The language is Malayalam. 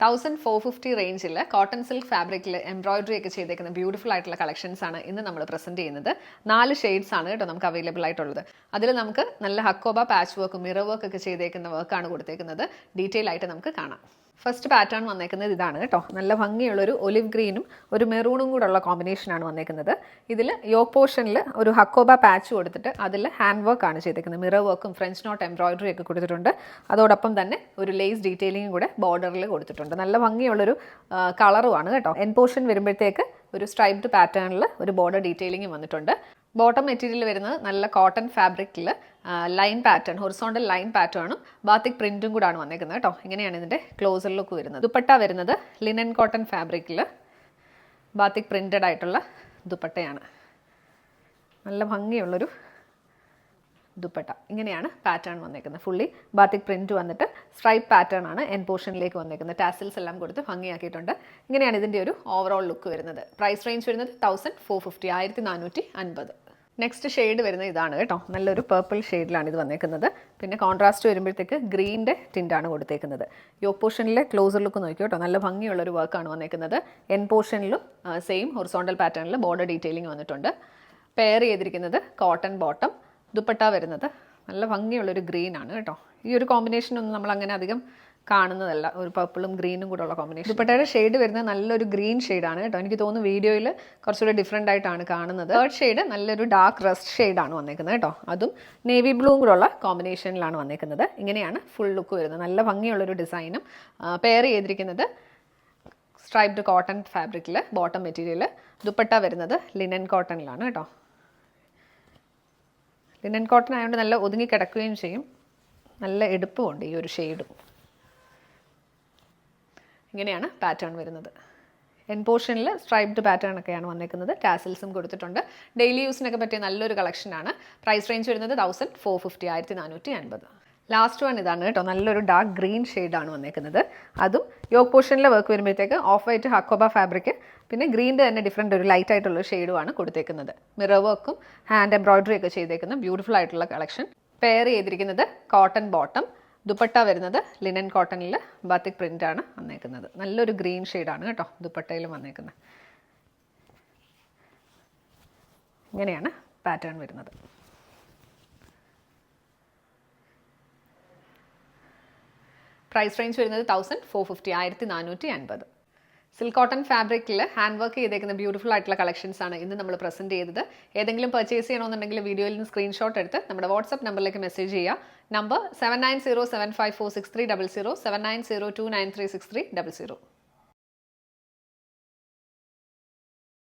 1450 റേഞ്ചിൽ കോട്ടൺ സിൽക്ക് ഫാബ്രിക്കിൽ എംബ്രോയിഡറി ഒക്കെ ചെയ്തേക്കുന്ന ബ്യൂട്ടിഫുൾ ആയിട്ടുള്ള കളക്ഷൻസ് ആണ് ഇന്ന് നമ്മൾ പ്രസന്റ് ചെയ്യുന്നത്. 4 ഷെയ്ഡ്സ് ആണ് കേട്ടോ നമുക്ക് അവൈലബിൾ ആയിട്ടുള്ളത്. അതിൽ നമുക്ക് നല്ല ഹക്കോബ പാച്ച് വർക്കും മിറർ വർക്ക് ഒക്കെ ചെയ്തേക്കുന്ന വർക്കാണ് കൊടുത്തേക്കുന്നത്. ഡീറ്റെയിൽ ആയിട്ട് നമുക്ക് കാണാം. ഫസ്റ്റ് പാറ്റേൺ വന്നേക്കുന്നത് ഇതാണ് കേട്ടോ. നല്ല ഭംഗിയുള്ളൊരു ഒലിവ് ഗ്രീനും ഒരു മെറൂണും കൂടെ ഉള്ള കോമ്പിനേഷനാണ് വന്നേക്കുന്നത്. ഇതിൽ യോക്ക് പോർഷനിൽ ഒരു ഹക്കോബ പാച്ച് കൊടുത്തിട്ട് അതിൽ ഹാൻഡ് വർക്കാണ് ചെയ്തേക്കുന്നത്. മിറർ വർക്കും ഫ്രഞ്ച് നോട്ട് എംബ്രോയിഡറി ഒക്കെ കൊടുത്തിട്ടുണ്ട്. അതോടൊപ്പം തന്നെ ഒരു ലേസ് ഡീറ്റെയിലിംഗും കൂടെ ബോർഡറിൽ കൊടുത്തിട്ടുണ്ട്. നല്ല ഭംഗിയുള്ളൊരു കളറുമാണ് കേട്ടോ. എൻ പോർഷൻ വരുമ്പോഴത്തേക്ക് ഒരു സ്ട്രൈപ്ഡ് പാറ്റേണിൽ ഒരു ബോർഡർ ഡീറ്റെയിലിംഗും വന്നിട്ടുണ്ട്. ബോട്ടം മെറ്റീരിയൽ വരുന്നത് നല്ല കോട്ടൺ ഫാബ്രിക്കിൽ ലൈൻ പാറ്റേൺ, ഹൊറിസോണ്ടൽ ലൈൻ പാറ്റേണും ബാത്തിക് പ്രിന്റും കൂടാണ് വന്നേക്കുന്നത് കേട്ടോ. ഇങ്ങനെയാണ് ഇതിൻ്റെ ക്ലോസർ ലുക്ക് വരുന്നത്. ദുപ്പട്ട വരുന്നത് ലിനൻ കോട്ടൺ ഫാബ്രിക്കിൽ ബാത്തിക് പ്രിന്റഡ് ആയിട്ടുള്ള ദുപ്പട്ടയാണ്. നല്ല ഭംഗിയുള്ളൊരു ദുപ്പട്ട. ഇങ്ങനെയാണ് പാറ്റേൺ വന്നേക്കുന്നത്. ഫുള്ളി ബാത്തിക് പ്രിന്റ് വന്നിട്ട് സ്ട്രൈപ്പ് പാറ്റേൺ ആണ് എൻ പോർഷനിലേക്ക് വന്നേക്കുന്നത്. ടാസിൽസ് എല്ലാം കൊടുത്ത് ഭംഗിയാക്കിയിട്ടുണ്ട്. ഇങ്ങനെയാണ് ഇതിൻ്റെ ഒരു ഓവറോൾ ലുക്ക് വരുന്നത്. പ്രൈസ് റേഞ്ച് വരുന്നത് 1450, 1450. നെക്സ്റ്റ് ഷെയ്ഡ് വരുന്നത് ഇതാണ് കേട്ടോ. നല്ലൊരു പേർപ്പിൾ ഷെയ്ഡിലാണ് ഇത് വന്നേക്കുന്നത്. പിന്നെ കോൺട്രാസ്റ്റ് വരുമ്പോഴത്തേക്ക് ഗ്രീൻ്റെ ടിൻ്റാണ് കൊടുത്തേക്കുന്നത്. യോക്ക് പോർഷനിലെ ക്ലോസർ ലുക്ക് നോക്കി കേട്ടോ. നല്ല ഭംഗിയുള്ളൊരു വർക്കാണ് വന്നേക്കുന്നത്. എൻ പോർഷനിലും സെയിം ഹൊറിസോണ്ടൽ പാറ്റേണിൽ ബോർഡർ ഡീറ്റെയിലിംഗ് വന്നിട്ടുണ്ട്. പെയർ ചെയ്തിരിക്കുന്നത് കോട്ടൺ ബോട്ടം. ദുപ്പട്ട വരുന്നത് നല്ല ഭംഗിയുള്ളൊരു ഗ്രീൻ ആണ് കേട്ടോ. ഈ ഒരു കോമ്പിനേഷനൊന്നും നമ്മൾ അങ്ങനെ അധികം കാണുന്നതല്ല, ഒരു പർപ്പിളും ഗ്രീനും കൂടെ ഉള്ള കോമ്പിനേഷൻ. ദുപ്പട്ടയുടെ ഷെയ്ഡ് വരുന്നത് നല്ലൊരു ഗ്രീൻ ഷെയ്ഡാണ് കേട്ടോ. എനിക്ക് തോന്നുന്നു വീഡിയോയിൽ കുറച്ചുകൂടെ ഡിഫറെൻ്റ് ആയിട്ടാണ് കാണുന്നത്. തേർഡ് ഷെയ്ഡ് നല്ലൊരു ഡാർക്ക് റസ്റ്റ് ഷെയ്ഡാണ് വന്നേക്കുന്നത് കേട്ടോ. അതും നേവി ബ്ലൂവും കൂടെ ഉള്ള കോമ്പിനേഷനിലാണ് വന്നേക്കുന്നത്. ഇങ്ങനെയാണ് ഫുൾ ലുക്ക് വരുന്നത്. നല്ല ഭംഗിയുള്ളൊരു ഡിസൈനും. പെയർ ചെയ്തിരിക്കുന്നത് സ്ട്രൈപ്ഡ് കോട്ടൺ ഫാബ്രിക്കിൽ ബോട്ടം മെറ്റീരിയൽ. ദുപ്പട്ട വരുന്നത് ലിനൻ കോട്ടണിലാണ് കേട്ടോ. ലിനൻ കോട്ടൺ ആയതുകൊണ്ട് നല്ല ഒതുങ്ങി കിടക്കുകയും ചെയ്യും. നല്ല എടുപ്പുമുണ്ട് ഈ ഒരു ഷെയ്ഡും. ഇങ്ങനെയാണ് പാറ്റേൺ വരുന്നത്. എൻ പോർഷനിൽ സ്ട്രൈപ്ഡ് പാറ്റേൺ ഒക്കെയാണ് വന്നേക്കുന്നത്. ടാസിൽസും കൊടുത്തിട്ടുണ്ട്. ഡെയിലി യൂസിനൊക്കെ പറ്റിയ നല്ലൊരു കളക്ഷനാണ്. പ്രൈസ് റേഞ്ച് വരുന്നത് 1450, 1450. ലാസ്റ്റ് വൺ ഇതാണ് കേട്ടോ. നല്ലൊരു ഡാർക്ക് ഗ്രീൻ ഷെയ്ഡാണ് വന്നേക്കുന്നത്. അതും യോക്ക് പോർഷനിലെ വർക്ക് വരുമ്പോഴത്തേക്ക് ഓഫ് വൈറ്റ് ഹക്കോബ ഫാബ്രിക്, പിന്നെ ഗ്രീൻ്റെ തന്നെ ഡിഫറെൻ്റ് ഒരു ലൈറ്റ് ആയിട്ടുള്ള ഷെയ്ഡുമാണ് കൊടുത്തേക്കുന്നത്. മിറർ വർക്കും ഹാൻഡ് എംബ്രോയിഡറി ഒക്കെ ചെയ്തേക്കുന്ന ബ്യൂട്ടിഫുൾ ആയിട്ടുള്ള കളക്ഷൻ. പെയർ ചെയ്തിരിക്കുന്നത് കോട്ടൺ ബോട്ടം. ദുപ്പട്ട വരുന്നത് ലിനൻ കോട്ടണിൽ ബാത്തിക് പ്രിൻ്റാണ് വന്നേക്കുന്നത്. നല്ലൊരു ഗ്രീൻ ഷെയ്ഡാണ് കേട്ടോ ദുപ്പട്ടയിലും വന്നേക്കുന്നത്. ഇങ്ങനെയാണ് പാറ്റേൺ വരുന്നത്. പ്രൈസ് റേഞ്ച് വരുന്നത് 1450, 1450. സിൽക്ക് കോട്ടൺ ഫാബ്രിക്കിൽ ഹാൻഡ് വർക്ക് ചെയ്തേക്കുന്ന ബ്യൂട്ടിഫുൾ ആയിട്ടുള്ള കളക്ഷൻസ് ആണ് ഇന്ന് നമ്മൾ പ്രസന്റ് ചെയ്തത്. ഏതെങ്കിലും പർച്ചേസ് ചെയ്യണമെന്നുണ്ടെങ്കിൽ വീഡിയോയിൽ നിന്ന് സ്ക്രീൻഷോട്ട് എടുത്ത് നമ്മുടെ വാട്സ്ആപ്പ് നമ്പറിലേക്ക് മെസ്സേജ് ചെയ്യുക. നമ്പർ 7907546300, 7902936300.